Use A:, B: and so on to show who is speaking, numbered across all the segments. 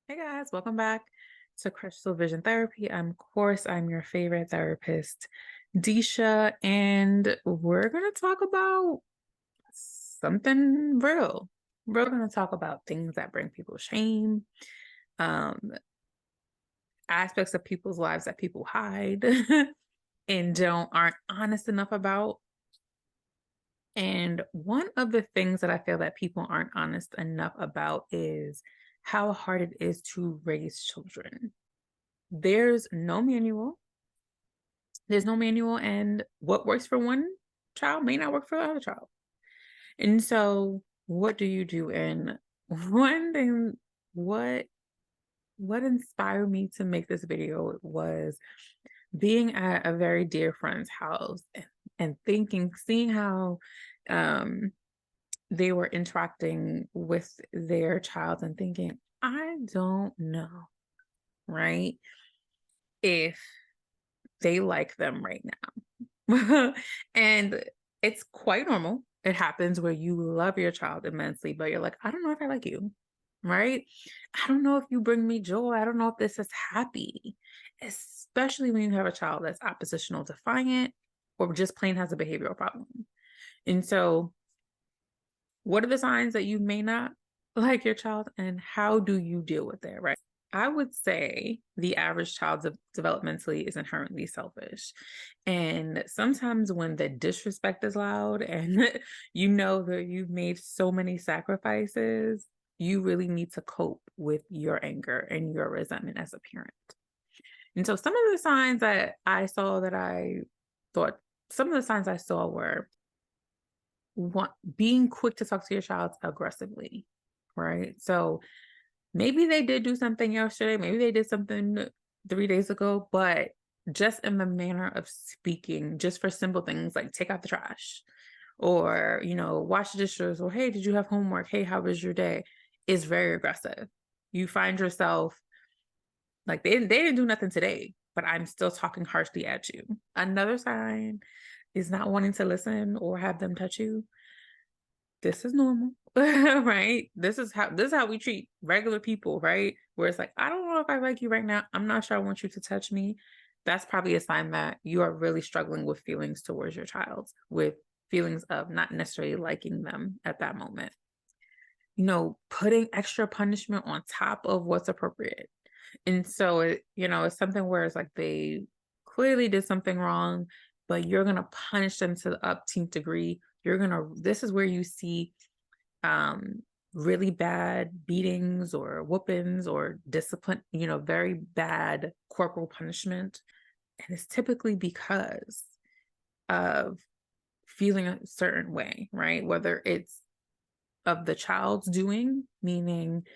A: Hey guys, welcome back to Crystal Vision Therapy. I'm your favorite therapist, Disha, and we're gonna talk about something real. We're gonna talk about things that bring people shame, um, aspects of people's lives that people hide and don't aren't honest enough about. And one of the things that I feel that people aren't honest enough about is how hard it is to raise children. There's no manual. There's no manual, and what works for one child may not work for the other child. And so, what do you do? And one thing, what what inspired me to make this video was being at a very dear friend's house and thinking, seeing how um, they were interacting with their child, and thinking, I don't know, right? If they like them right now. And it's quite normal. It happens where you love your child immensely, but you're like, I don't know if I like you, right? I don't know if you bring me joy. I don't know if this is happy, especially when you have a child that's oppositional, defiant, or just plain has a behavioral problem. And so, what are the signs that you may not like your child, and how do you deal with it, right? I would say the average child developmentally is inherently selfish. And sometimes when the disrespect is loud and you know that you've made so many sacrifices, you really need to cope with your anger and your resentment as a parent. And so some of the signs that I saw that I thought, some of the signs I saw were being quick to talk to your child aggressively, right? So maybe they did do something yesterday, maybe they did something 3 days ago, but just in the manner of speaking, just for simple things like take out the trash or, wash the dishes, or hey, did you have homework? Hey, how was your day? Is very aggressive. You find yourself like they didn't do nothing today, but I'm still talking harshly at you. Another sign is not wanting to listen or have them touch you. This is normal. Right? This is how we treat regular people, right? Where it's like, I don't know if I like you right now. I'm not sure I want you to touch me. That's probably a sign that you are really struggling with feelings towards your child, with feelings of not necessarily liking them at that moment. Putting extra punishment on top of what's appropriate. And so it's something where it's like they clearly did something wrong, but you're gonna punish them to the upteenth degree. This is where you see um really bad beatings or whoopings or discipline, very bad corporal punishment. And it's typically because of feeling a certain way, right? Whether it's of the child's doing, meaning,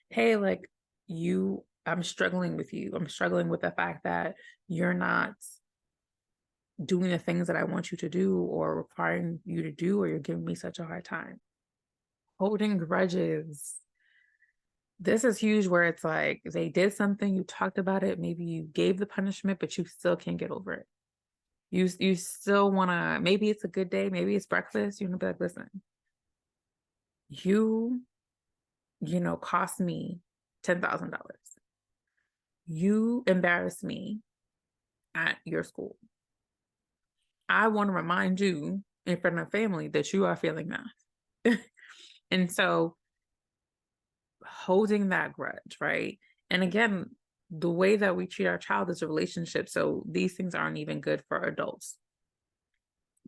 A: hey, like I'm struggling with you. I'm struggling with the fact that you're not doing the things that I want you to do or requiring you to do, or you're giving me such a hard time. Holding grudges. This is huge where it's like they did something, you talked about it, maybe you gave the punishment, but you still can't get over it. You still wanna, maybe it's a good day, maybe it's breakfast, you wanna be like, listen, you, cost me $10,000. You embarrassed me at your school. I want to remind you in front of family that you are feeling that. And so holding that grudge, right? And again, the way that we treat our child is a relationship. So these things aren't even good for adults,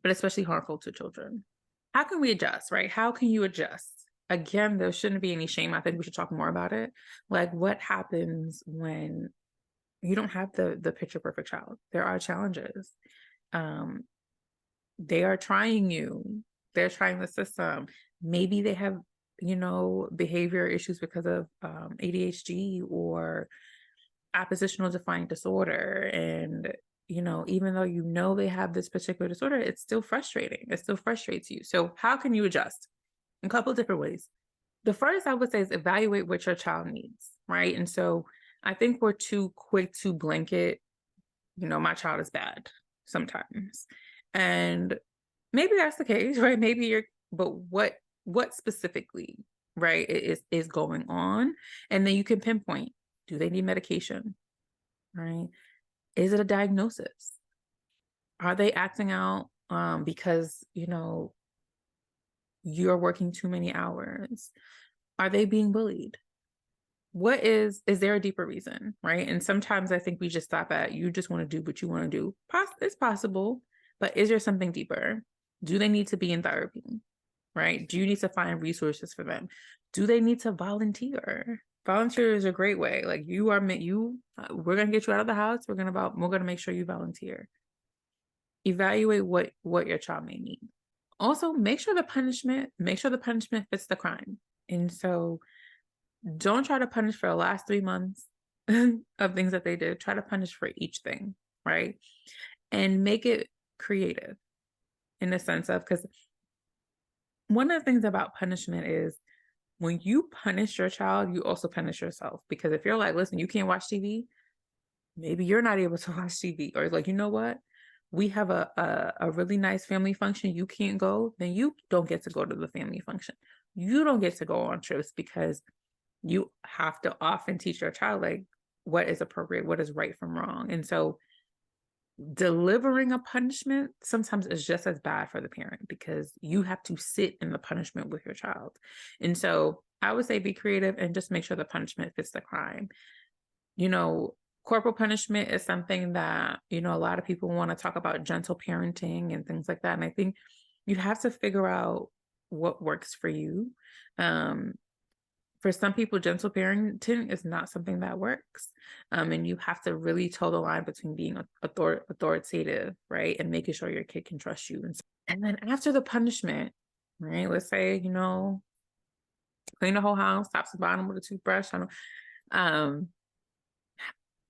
A: but especially harmful to children. How can we adjust, right? How can you adjust? Again, there shouldn't be any shame. I think we should talk more about it. Like what happens when you don't have the picture perfect child? There are challenges. Um, they are trying you. They're trying the system. Maybe they have, behavior issues because of ADHD or oppositional defiant disorder. And, even though they have this particular disorder, it's still frustrating. It still frustrates you. So how can you adjust? A couple of different ways. The first I would say is evaluate what your child needs, right? And so I think we're too quick to blanket, my child is bad sometimes. And maybe that's the case, right? But what specifically, right, is going on? And then you can pinpoint. Do they need medication? Right? Is it a diagnosis? Are they acting out because, you're working too many hours? Are they being bullied? Is there a deeper reason? Right. And sometimes I think we just stop at, you just want to do what you want to do. It's possible, but is there something deeper? Do they need to be in therapy? Right. Do you need to find resources for them? Do they need to volunteer? Volunteer is a great way. Like we're going to get you out of the house. We're going to make sure you volunteer. Evaluate what your child may need. Also, make sure the punishment fits the crime. And so don't try to punish for the last 3 months of things that they did. Try to punish for each thing, right? And make it creative in the sense of, because one of the things about punishment is when you punish your child, you also punish yourself. Because if you're like, listen, you can't watch TV, maybe you're not able to watch TV. Or like, you know what? We have a really nice family function. You can't go, then you don't get to go to the family function. You don't get to go on trips because you have to often teach your child like what is appropriate, what is right from wrong. And so delivering a punishment sometimes is just as bad for the parent because you have to sit in the punishment with your child. And so I would say be creative and just make sure the punishment fits the crime. Corporal punishment is something that, a lot of people want to talk about gentle parenting and things like that. And I think you have to figure out what works for you. For some people, gentle parenting is not something that works. And you have to really toe the line between being authoritative, right? And making sure your kid can trust you. And then after the punishment, right? Let's say, clean the whole house, top to bottom with a toothbrush.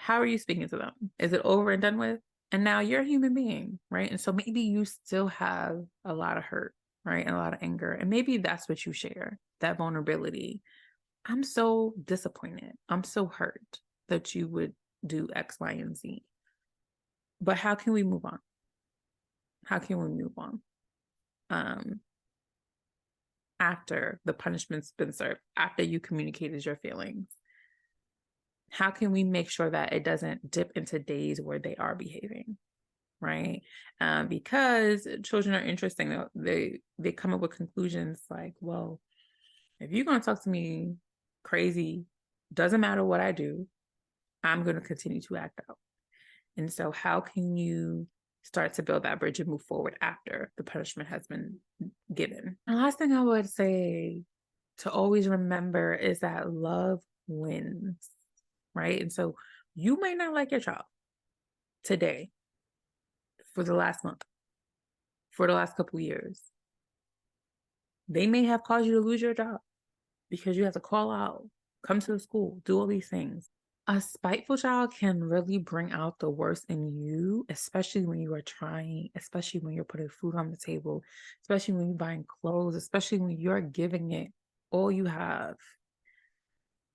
A: How are you speaking to them? Is it over and done with? And now you're a human being, right? And so maybe you still have a lot of hurt, right? And a lot of anger. And maybe that's what you share, that vulnerability. I'm so disappointed. I'm so hurt that you would do X, Y, and Z. But how can we move on? How can we move on? After the punishment's been served, after you communicated your feelings, how can we make sure that it doesn't dip into days where they are behaving, right? Because children are interesting. They come up with conclusions like, well, if you're going to talk to me crazy, doesn't matter what I do, I'm going to continue to act out. And so how can you start to build that bridge and move forward after the punishment has been given? The last thing I would say to always remember is that love wins, right? And so you may not like your child today, for the last month, for the last couple of years. They may have caused you to lose your job because you have to call out, come to the school, do all these things. A spiteful child can really bring out the worst in you, especially when you are trying, especially when you're putting food on the table, especially when you're buying clothes, especially when you're giving it all you have.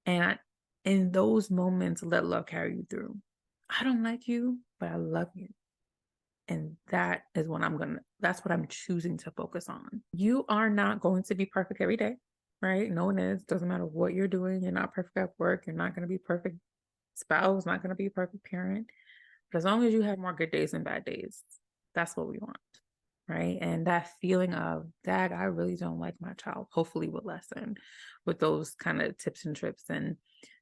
A: And in those moments, let love carry you through. I don't like you, but I love you. And that is what that's what I'm choosing to focus on. You are not going to be perfect every day, right? No one is. Doesn't matter what you're doing. You're not perfect at work. You're not going to be perfect spouse, not going to be a perfect parent. But as long as you have more good days than bad days, that's what we want, right? And that feeling of, Dad, I really don't like my child, hopefully will lessen with those kind of tips and trips. And,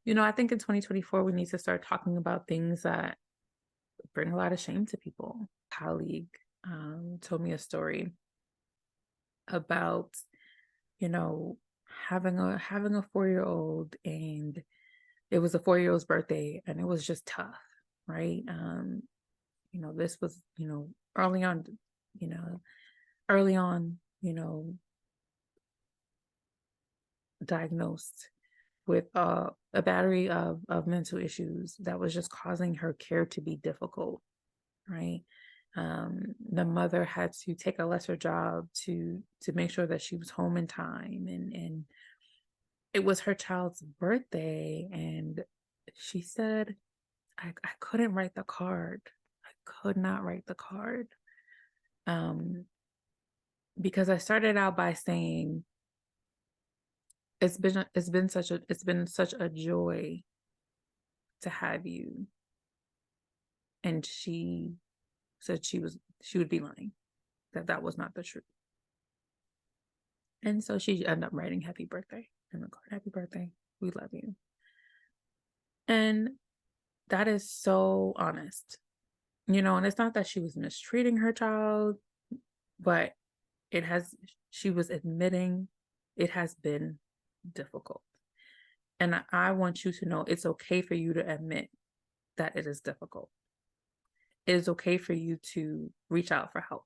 A: I think in 2024, we need to start talking about things that bring a lot of shame to people. A colleague told me a story about, having a 4-year-old, and it was a 4-year-old's birthday, and it was just tough, right? This was, early on, diagnosed with a battery of mental issues that was just causing her care to be difficult, right? The mother had to take a lesser job to make sure that she was home in time, and it was her child's birthday, and she said, I couldn't write the card. I could not write the card. Because I started out by saying, it's been such a joy to have you. And she said she would be lying, that that was not the truth. And so she ended up writing happy birthday in the card. Happy birthday. We love you. And that is so honest. And it's not that she was mistreating her child, but she was admitting it has been difficult. And I want you to know it's okay for you to admit that it is difficult. It is okay for you to reach out for help.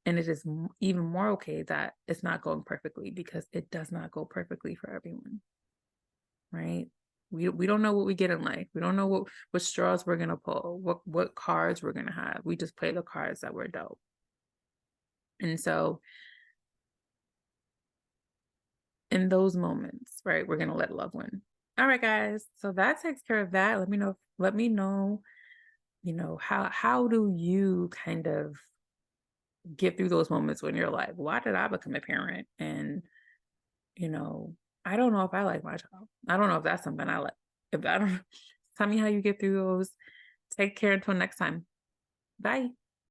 A: And it is even more okay that it's not going perfectly, because it does not go perfectly for everyone, right? We don't know what we get in life. We don't know what straws we're gonna pull, what cards we're gonna have. We just play the cards that we're dealt. And so in those moments, right, we're gonna let love win. All right, guys. So that takes care of that. Let me know, how do you kind of get through those moments when you're like, why did I become a parent? And, you know, I don't know if I like my child. I don't know if that's something I like. If I don't, tell me how you get through those. Take care until next time. Bye.